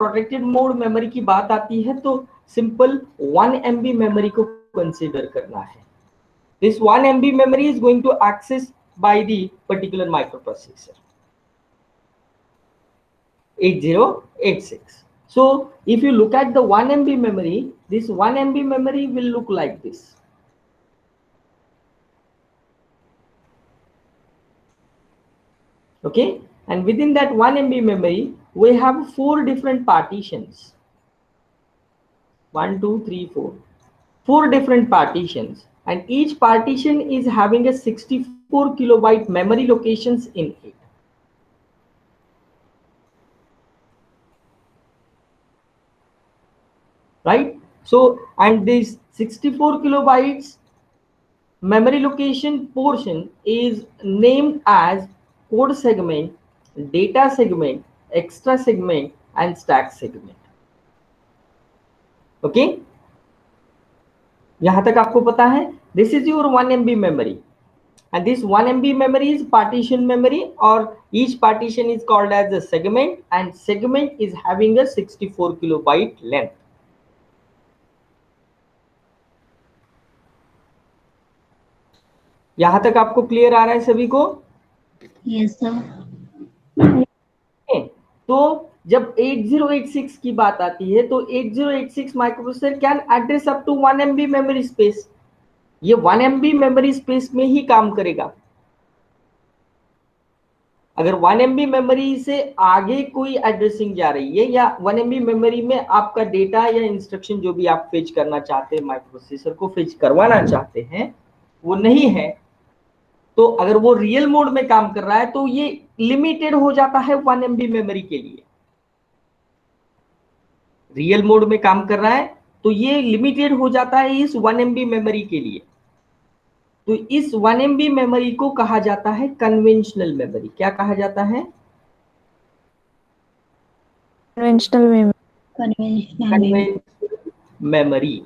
Protected mode memory की बात आती है तो सिंपल 1 MB मेमोरी को कंसीडर करना है. This 1 MB memory is going to access by the particular microprocessor 8086. So if you look at the 1 MB memory, this 1 MB memory will look like this. Okay, and within that 1 MB memory we have 4 different partitions. 1 2 3 4 4 different partitions, and each partition is having a 64 kilobyte memory locations in it. Right, so and this 64 kilobytes memory location portion is named as code segment, data segment, extra segment and stack segment. Okay, यहां तक आपको पता है. This is your 1 MB memory, and this 1 MB memory is partition memory, or each partition is called as a segment, and segment is having a 64 kilobyte length. यहां तक आपको clear आ रहा है सभी को? Yes sir. तो जब 8086 की बात आती है तो 8086 microprocessor can address up to 1 MB memory space. ये 1 MB मेमोरी स्पेस में ही काम करेगा. अगर 1 MB मेमोरी से आगे कोई एड्रेसिंग जा रही है या 1 MB मेमोरी में आपका डेटा या इंस्ट्रक्शन जो भी आप फेच करना चाहते हैं, माइक्रोप्रोसेसर को फेच करवाना चाहते हैं, वो नहीं है, तो अगर वो रियल मोड में काम कर रहा है तो ये लिमिटेड हो जाता है 1 MB मेमोरी के लिए. रियल मोड में काम कर रहा है तो ये लिमिटेड हो जाता है इस 1 MB मेमोरी के लिए. तो इस 1 MB मेमोरी को कहा जाता है कन्वेंशनल मेमोरी. क्या कहा जाता है? Conventional memory.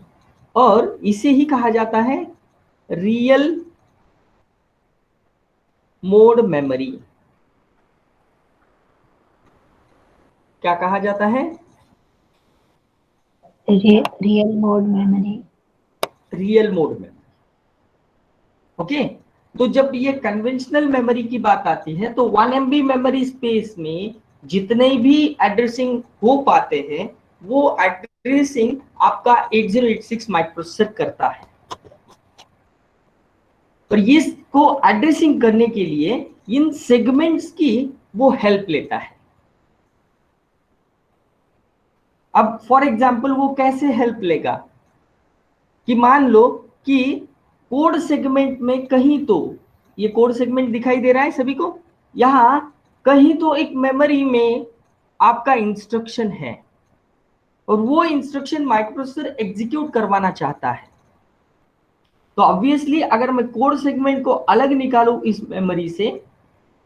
और इसे ही कहा जाता है रियल मोड मेमोरी. क्या कहा जाता है? Real mode memory. Real mode memory. Okay, तो जब ये कन्वेंशनल मेमोरी की बात आती है तो 1 MB मेमोरी स्पेस में जितने भी एड्रेसिंग हो पाते हैं वो एड्रेसिंग आपका 8086 माइक्रोप्रोसेसर करता है. और इसको एड्रेसिंग करने के लिए इन सेगमेंट्स की वो हेल्प लेता है. अब फॉर एग्जांपल वो कैसे हेल्प लेगा कि मान लो कि कोड सेगमेंट में कहीं, तो ये कोड सेगमेंट दिखाई दे रहा है सभी को, यहां कहीं तो एक मेमोरी में आपका इंस्ट्रक्शन है और वो इंस्ट्रक्शन माइक्रोप्रोसेसर एग्जीक्यूट करवाना चाहता है. तो ऑब्वियसली अगर मैं कोड सेगमेंट को अलग निकालूं इस मेमोरी से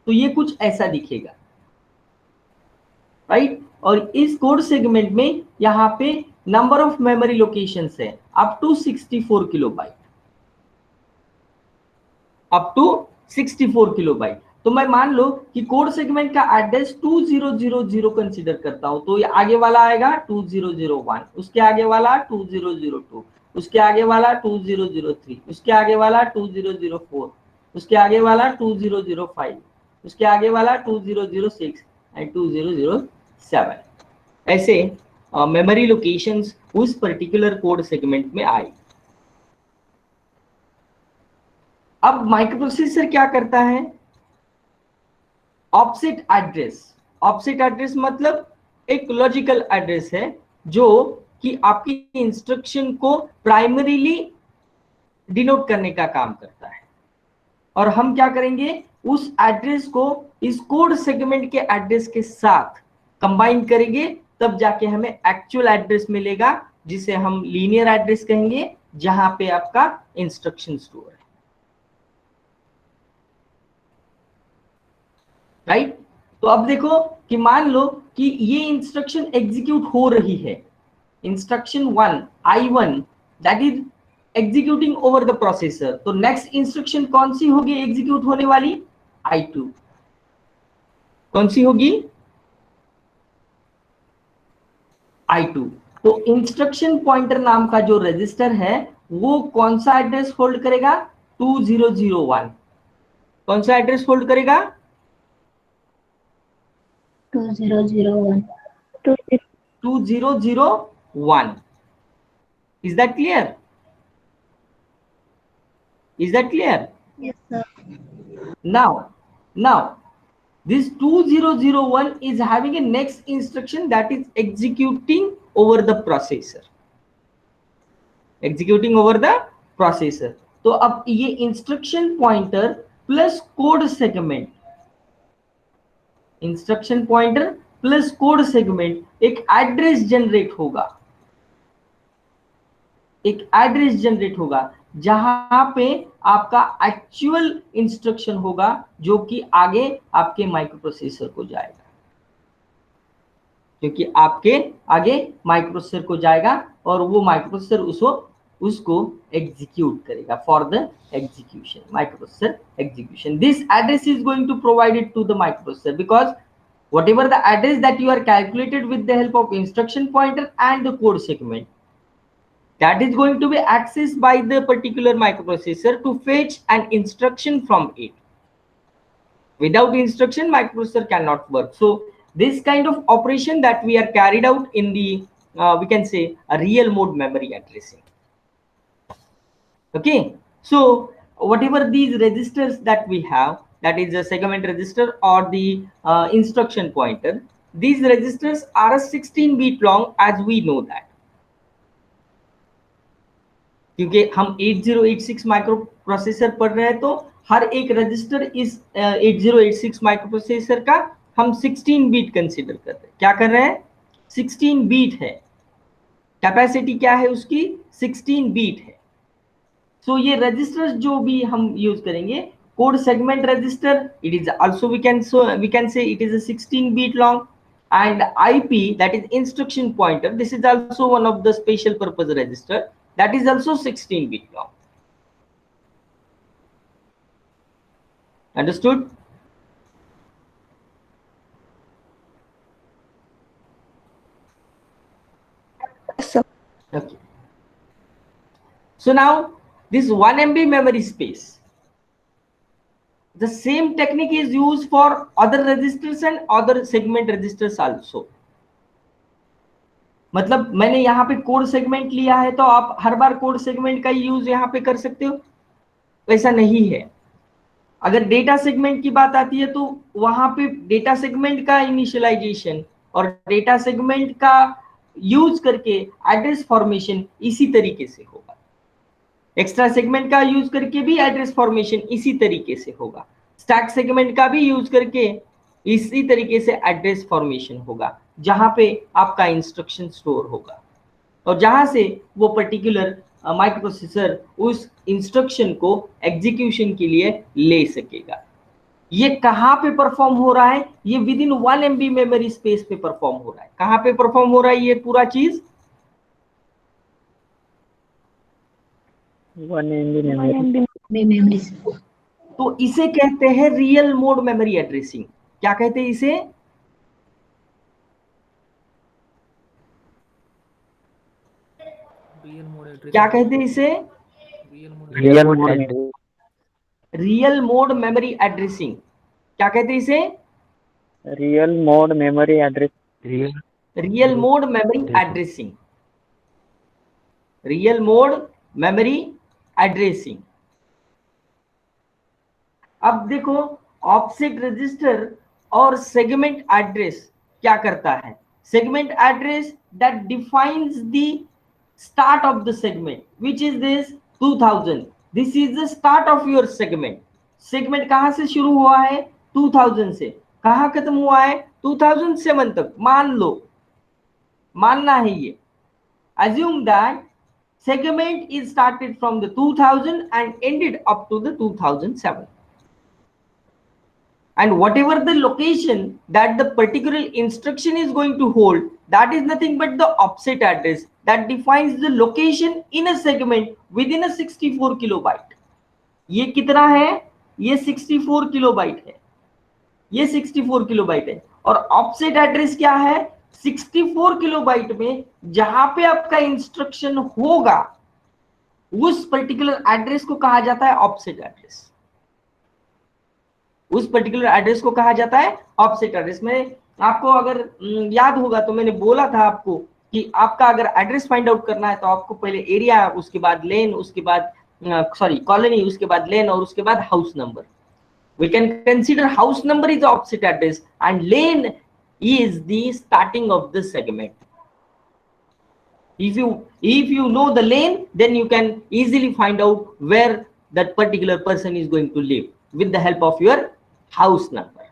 तो ये कुछ ऐसा दिखेगा. राइट, और इस कोड सेगमेंट में यहाँ पे नंबर ऑफ मेमोरी लोकेशंस है up to 64 kilobyte. Up to 64 kilobyte. तो मैं मान लो कि कोड सेगमेंट का एड्रेस 2000 कंसीडर करता हूं, तो ये आगे वाला आएगा 2001, उसके आगे वाला 2002, उसके आगे वाला 2003, उसके आगे वाला 2004, उसके आगे वाला 2005, उसके आगे वाला 2006 एंड 2007. ऐसे मेमोरी लोकेशंस उस पर्टिकुलर कोड सेगमेंट में आई. अब माइक्रोप्रोसेसर क्या करता है? Offset address. ऑफसेट एड्रेस मतलब एक लॉजिकल एड्रेस है जो कि आपकी इंस्ट्रक्शन को प्राइमरीली डिनोट करने का काम करता है. और हम क्या करेंगे, उस एड्रेस को इस कोड सेगमेंट के एड्रेस के साथ कंबाइन करेंगे, तब जाके हमें एक्चुअल एड्रेस मिलेगा जिसे हम लीनियर एड्रेस कहेंगे, जहां पे आपका इंस्ट्रक्शन स्टोर है. राइट, तो अब देखो कि मान लो कि ये इंस्ट्रक्शन एग्जीक्यूट हो रही है. Instruction 1 I1 that is executing over the processor. तो नेक्स्ट इंस्ट्रक्शन कौन सी होगी एग्जीक्यूट होने वाली? I2. कौन सी होगी? I2। तो इंस्ट्रक्शन पॉइंटर नाम का जो रजिस्टर है वो कौन सा एड्रेस होल्ड करेगा? 2001। कौन सा एड्रेस होल्ड करेगा? 2001. 2001। Is that clear? Is that clear? Yes, sir. Now this 2001 is having a next instruction that is executing over the processor, executing over the processor। तो अब ये instruction pointer plus code segment, instruction pointer plus code segment एक address generate होगा, एक address generate होगा जहां पे आपका एक्चुअल इंस्ट्रक्शन होगा जो कि आगे आपके माइक्रोप्रोसेसर को जाएगा, क्योंकि आपके आगे माइक्रोप्रोसेसर को जाएगा और वो माइक्रोप्रोसेसर उसको एग्जीक्यूट करेगा for the execution, microprocessor execution. This address is going to provided to the microprocessor because whatever the address that you are calculated with the help of instruction pointer and the code segment, that is going to be accessed by the particular microprocessor to fetch an instruction from it. Without instruction, microprocessor cannot work. So this kind of operation that we are carried out in the we can say a real mode memory addressing. Okay, so whatever these registers that we have, that is a segment register or the instruction pointer, these registers are a 16-bit long, as we know that, क्योंकि हम 8086 micro processor पढ़ रहे हैं तो हर एक register इस 8086 micro processor का हम 16 बीट कंसीडर कर रहे हैं। क्या कर रहे हैं? 16 बीट है, कैपेसिटी क्या है उसकी? 16 बीट है। सो ये रजिस्टर्स जो भी हम यूज करेंगे, code segment register, it is also we can say it is a 16 bit long, and IP, that is instruction pointer, this is also one of the special purpose register, that is also 16 bit long. Understood? Yes, sir. Okay, so now this 1 MB memory space, the same technique is used for other registers and other segment registers also. मतलब मैंने यहाँ पे code segment लिया है तो आप हर bar code segment का use यहाँ पे कर सकते हो, ऐसा नहीं है। अगर डेटा सेगमेंट की बात आती है तो वहां पे डेटा सेगमेंट का इनिशियलाइजेशन और डेटा सेगमेंट का यूज करके एड्रेस फॉर्मेशन इसी तरीके से होगा, एक्स्ट्रा सेगमेंट का यूज करके भी एड्रेस फॉर्मेशन इसी तरीके से होगा, स्टैक सेगमेंट का भी यूज करके इसी तरीके से एड्रेस फॉर्मेशन होगा, जहां पे आपका इंस्ट्रक्शन स्टोर होगा और जहां से वो पर्टिकुलर माइक्रोप्रोसेसर उस इंस्ट्रक्शन को एग्जीक्यूशन के लिए ले सकेगा। ये कहां पे परफॉर्म हो रहा है? ये with in 1 MB memory space पे परफॉर्म हो रहा है। कहां पे परफॉर्म हो रहा है ये पूरा चीज? 1 MB memory. तो इसे कहते हैं रियल मोड मेमोरी एड्रेसिंग। क्या कहते हैं इसे? क्या कहते हैं इसे? Real mode memory addressing. क्या कहते हैं इसे? Real mode memory address, real mode memory addressing, real mode memory addressing. अब देखो, ऑफसेट रजिस्टर और सेगमेंट एड्रेस क्या करता है? Segment address that defines the start of the segment, which is this 2000. This is the start of your segment. segment कहां से शुरू हुआ है? 2000 से। कहां खत्म हुआ है? 2007 तक। मान लो, मानना है ये, assume that segment is started from the 2000 and ended up to the 2007, and whatever the location that the particular instruction is going to hold, that is nothing but the offset address that defines the location in a segment within a 64 kilobyte. ये कितना है? ये 64 kilobyte है, ये 64 kilobyte है। और offset address क्या है? 64 किलोबाइट में जहां पे आपका इंस्ट्रक्शन होगा उस पर्टिकुलर एड्रेस को कहा जाता है ऑफसेट एड्रेस। उस पर्टिकुलर एड्रेस को कहा जाता है ऑफसेट एड्रेस। में आपको अगर याद होगा तो मैंने बोला था आपको कि आपका अगर एड्रेस फाइंड आउट करना है तो आपको पहले एरिया, उसके बाद लेन, उसके बाद कॉलोनी, उसके बाद लेन और उसके बाद house number. We can consider house number is the offset address and lane is the starting of the segment. If you know the lane, then you can easily find out where that particular person is going to live with the help of your house number,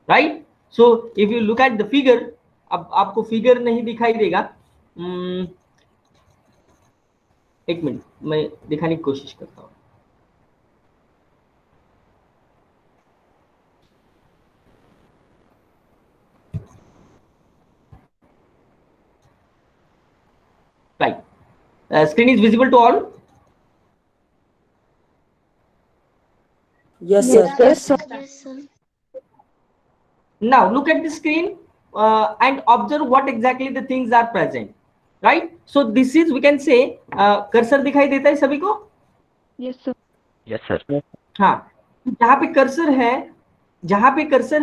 right? So if you look at the figure, अब आपको figure नहीं दिखाई देगा, एक minute मैं दिखाने की कोशिश करता हूँ। Right. Screen is visible to all? Yes, sir. Yes, sir. Yes, sir. Now look at the screen and observe what exactly the things are present, right? So this is, we can say, cursor दिखाई देता है सभी को? Yes, sir. Yes, sir. हाँ, जहाँ पे cursor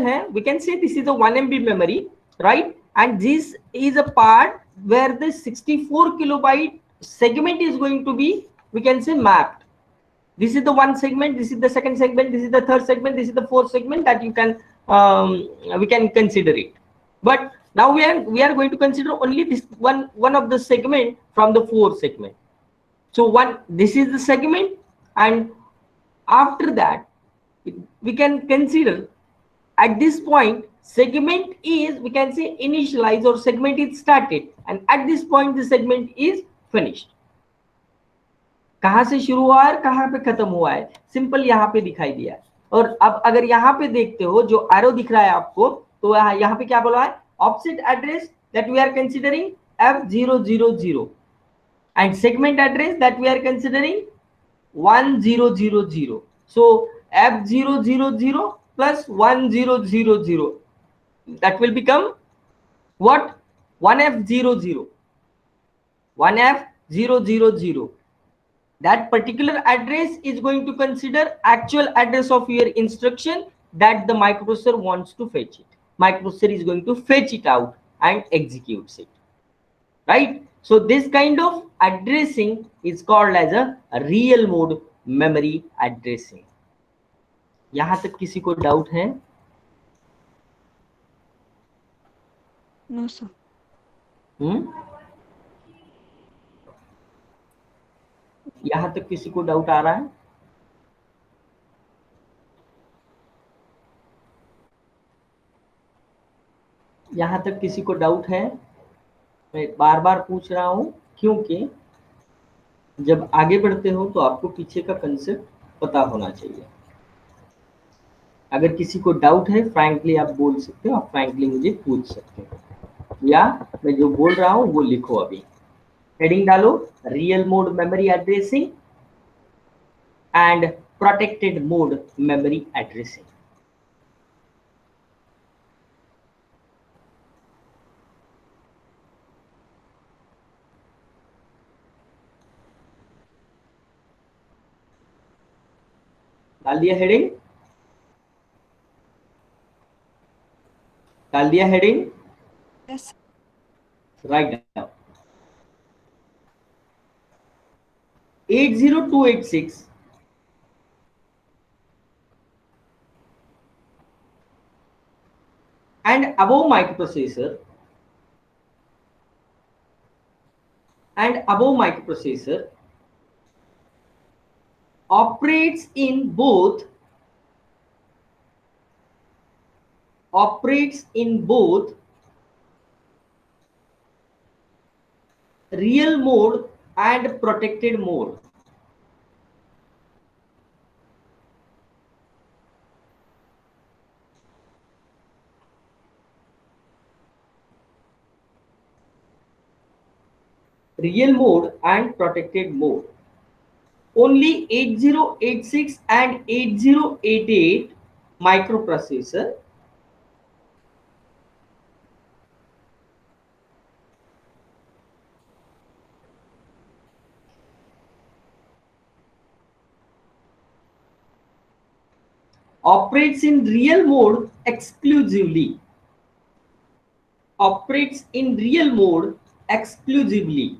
है, we can say this is a 1 MB memory, right? And this is a part where the 64 kilobyte segment is going to be, we can say, mapped. This is the one segment, this is the second segment, this is the third segment, this is the fourth segment that you can we can consider it. But now we are going to consider only this one of the segment from the 4 segment. So this is the segment, and after that we can consider at this point segment is, we can say, initialized or segment is started, and at this point the segment is finished. कहां से शुरू हुआ है, कहां पे खत्म हुआ है, सिंपल यहाँ पे दिखाई दिया है। और अब अगर यहाँ पे देखते हो जो एरो दिख रहा है आपको, तो यहाँ पे क्या बोला है, offset address that we are considering F000 and segment address that we are considering 1000. So F000 plus 1000, that will become what? 1F00. 1F000. That particular address is going to consider actual address of your instruction that the microprocessor wants to fetch it. Microprocessor is going to fetch it out and executes it, right? So this kind of addressing is called as a real mode memory addressing. यहां तक किसी को doubt है? No, sir. यहां तक किसी को doubt आ रहा है? यहां तक किसी को डाउट है? मैं बार बार पूछ रहा हूं क्योंकि जब आगे बढ़ते हो तो आपको पीछे का कंसेप्ट पता होना चाहिए। अगर किसी को डाउट है, फ्रैंकली आप बोल सकते हो, आप फ्रैंकली मुझे पूछ सकते हो, या मैं जो बोल रहा हूं वो लिखो। अभी हेडिंग डालो, real mode memory addressing and protected mode memory addressing. डाल दिया हेडिंग? डाल दिया heading? Yes. Write down 80286 and above microprocessor operates in both real mode and protected mode. Real mode and protected mode. Only 8086 and 8088 microprocessor operates in real mode exclusively. Operates in real mode exclusively.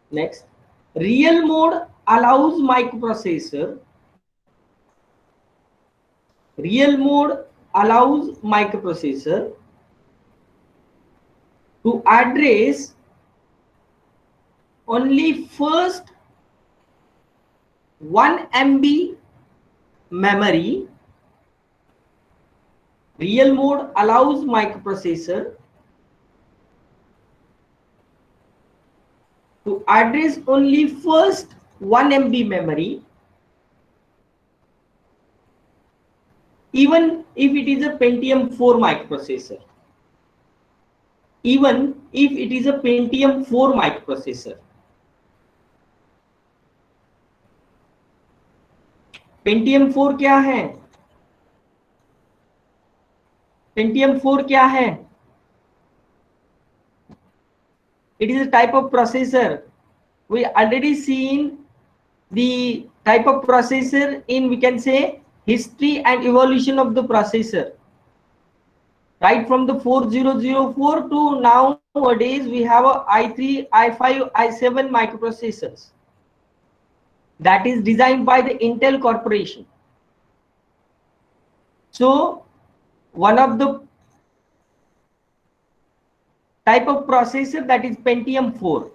Next, real mode allows microprocessor. Real mode allows microprocessor to address only first 1 MB memory. Real mode allows microprocessor to address only first 1 MB memory, even if it is a Pentium 4 microprocessor. Even if it is a Pentium 4 microprocessor. Pentium 4 क्या है? Pentium 4 क्या है? It is a type of processor. We already seen the type of processor in, we can say, history and evolution of the processor. Right from the 4004 to nowadays, we have a i3, i5, i7 microprocessors that is designed by the Intel Corporation. So one of the type of processor that is Pentium 4.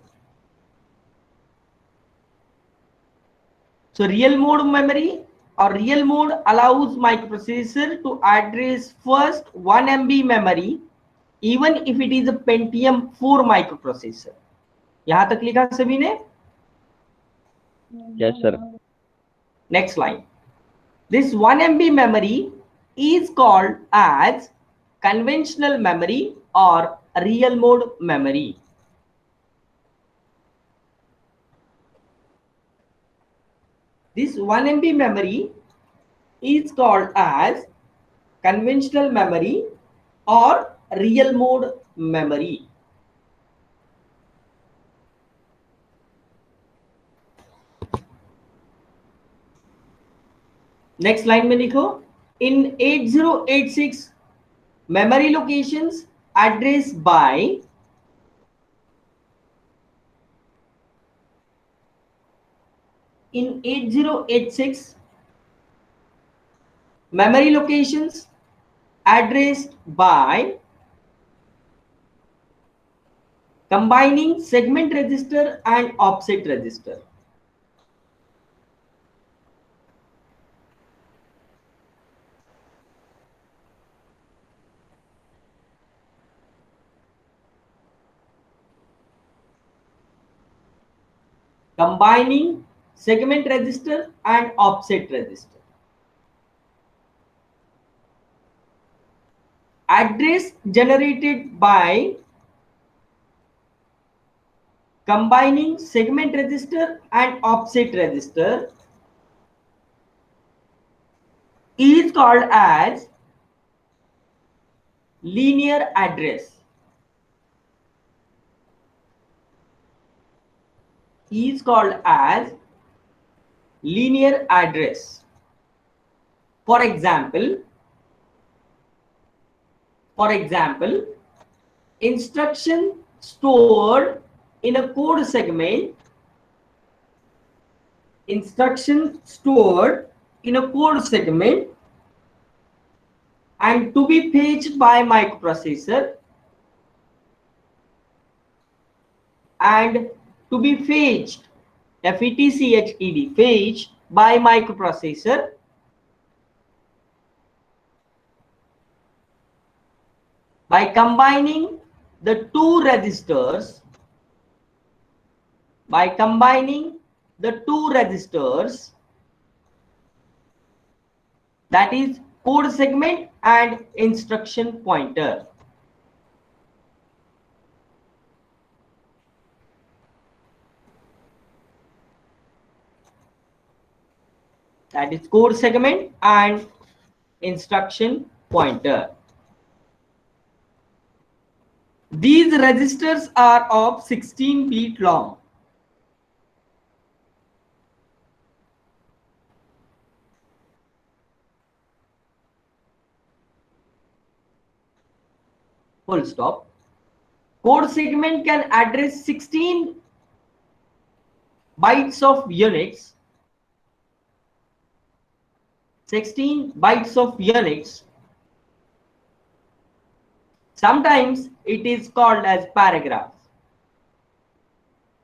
So real mode memory or real mode allows microprocessor to address first 1 MB memory, even if it is a Pentium 4 microprocessor. यहां तक लिखा सभी ने? Yes, sir. Next line. This 1 MB memory is called as conventional memory or real mode memory. This 1 MB memory is called as conventional memory or real mode memory. Next line में लिखो, in 8086 memory locations addressed by in 8086 memory locations addressed by combining segment register and offset register. Combining segment register and offset register. Address generated by combining segment register and offset register is called as linear address. Is called as linear address. For example, instruction stored in a code segment, and to be fetched by microprocessor and to be fetched, FETCHED, fetched by microprocessor by combining the two registers, that is code segment and instruction pointer. That is code segment and instruction pointer. These registers are of 16 feet long. Full stop. Code segment can address 16 bytes of units. 16 bytes of units. Sometimes it is called as paragraph.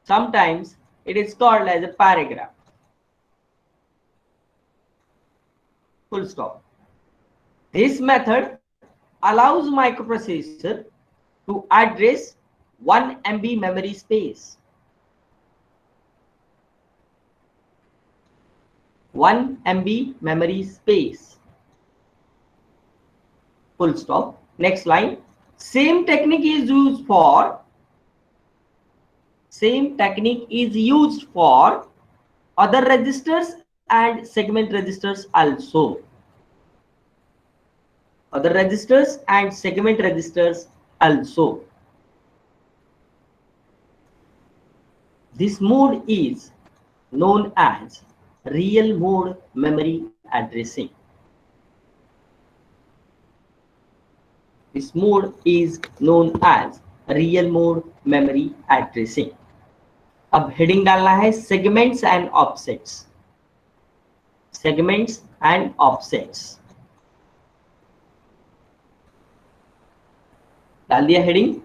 Sometimes it is called as a paragraph. Full stop. This method allows microprocessor to address 1 MB memory space. 1 MB memory space. Full stop. Next line. Same technique is used for other registers and segment registers also. Other registers and segment registers also. This mode is known as real mode memory addressing. This mode is known as real mode memory addressing. अब heading डालना है segments and offsets. Segments and offsets. डाल दिया heading.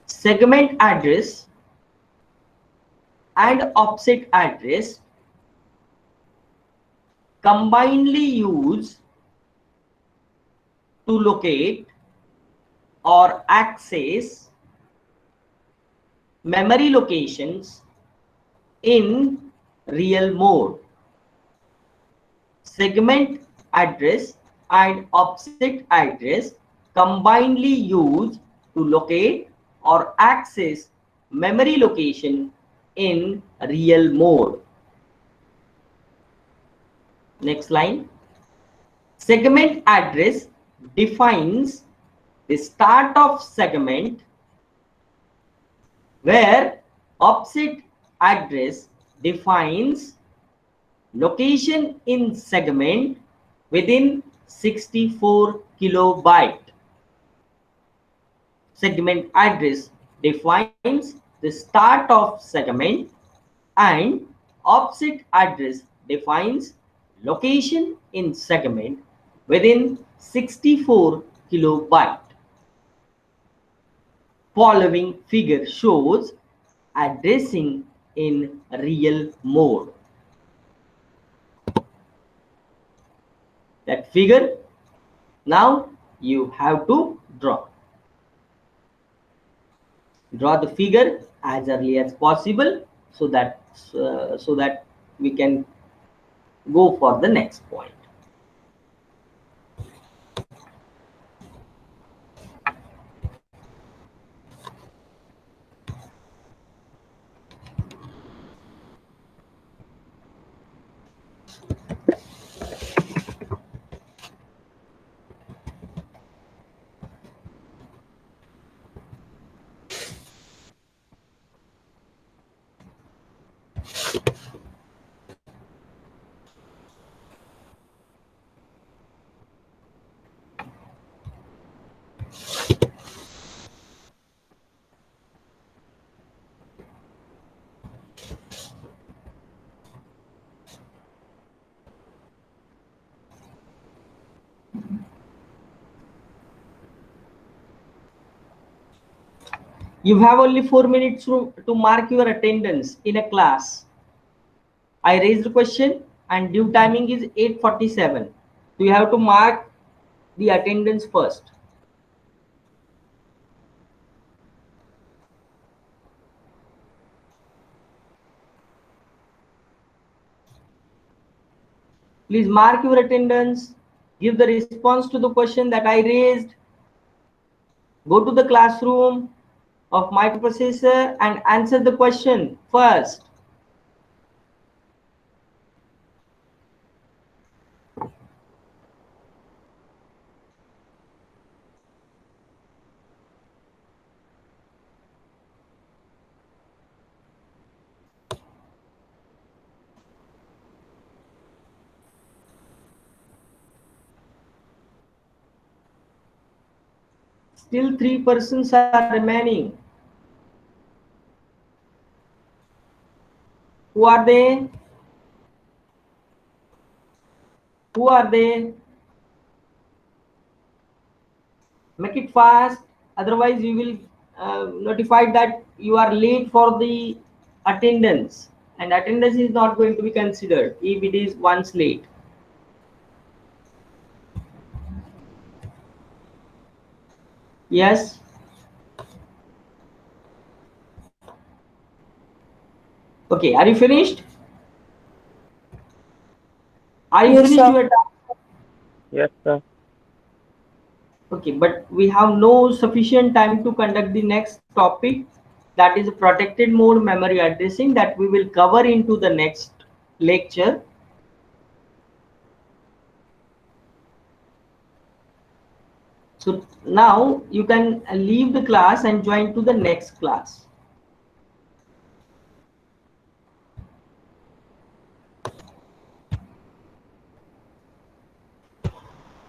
Segment address and offset address combinedly used to locate or access memory locations in real mode. Segment address and offset address combinedly used to locate or access memory location in real mode. Next line. Segment address defines the start of segment, where offset address defines location in segment within 64 kilobyte. Segment address defines the start of segment and offset address defines location in segment within 64 kilobyte. Following figure shows addressing in real mode. That figure now you have to draw. Draw the figure as early as possible so that we can go for the next point. You have only 4 minutes to mark your attendance in a class. I raised the question and due timing is 8:47. So you have to mark the attendance first. Please mark your attendance. Give the response to the question that I raised. Go to the classroom of microprocessor and answer the question first. still 3 persons are remaining. Who are they? Who are they? Make it fast, otherwise we will notify that you are late for the attendance, and attendance is not going to be considered if it is once late. Yes. Okay, are you finished? Are you Yes, finished sir. your task? Yes, sir. Okay, but we have no sufficient time to conduct the next topic, that is protected mode memory addressing, that we will cover into the next lecture. So now you can leave the class and join to the next class.